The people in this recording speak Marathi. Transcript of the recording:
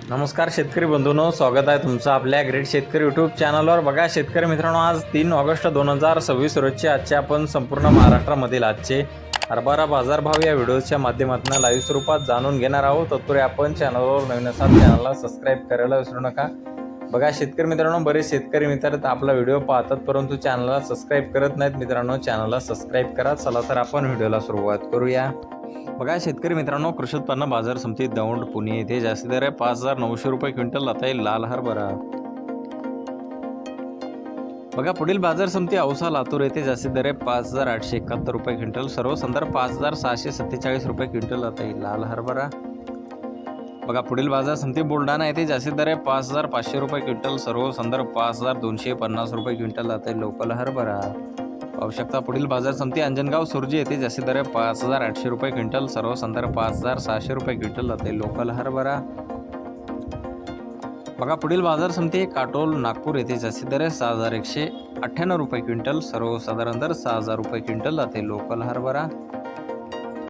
नमस्कार शेतकरी बंधूंनो, स्वागत आहे तुमचं आपल्या ग्रेट शेतकरी यूट्यूब चॅनलवर। बघा शेतकरी मित्रांनो, आज 3 ऑगस्ट 2026 रोजचे आजचे आपण संपूर्ण महाराष्ट्रामधील आजचे हरभरा बाजारभाव या व्हिडिओच्या माध्यमातून लाईव्ह स्वरूपात जाणून घेणार आहोत। तत्पूर्वी आपण चॅनलवर नवीन असाल चॅनलला सबस्क्राईब करायला विसरू नका। बघा शेतकरी मित्रांनो, बरेच शेतकरी मित्र आपला व्हिडिओ पाहतात परंतु चॅनलला सबस्क्राईब करत नाहीत। मित्रांनो, चॅनलला सबस्क्राईब करा। चला तर आपण व्हिडिओला सुरुवात करूया। बघा शेतकरी मित्रांनो, कृषी उत्पन्न बाजार समिती दौंड पुणे येथे जास्ती दर आहे 5,900 रुपये क्विंटल आता आहे लाल हरभरा। बघा पुढील बाजार समिती औसा लातूर येथे जास्ती दर आहे 5,871 रुपये क्विंटल, सर्व संदर्भ 5,647 रुपये क्विंटल आता आहे लाल हरभरा। बघा पुढील बाजार समिती बुलढाणा येथे जास्ती दर आहे 5,500 रुपये क्विंटल, सर्व संदर्भ 5,250 रुपये क्विंटल आता आहे लोकल हरभरा। आवश्यकता पुढील बाजार समिती अंजनगाव सुरजी येथे जास्ती दर आहे 5,800 रुपये क्विंटल, सर्व संदर्भ 5,600 रुपये क्विंटल जाते लोकल हरभरा। बघा पुढील बाजार समिती काटोल नागपूर येथे जास्ती दर आहे 6,198 रुपये क्विंटल, सर्वसाधारण दर 6,000 रुपये क्विंटल जाते लोकल हरभरा।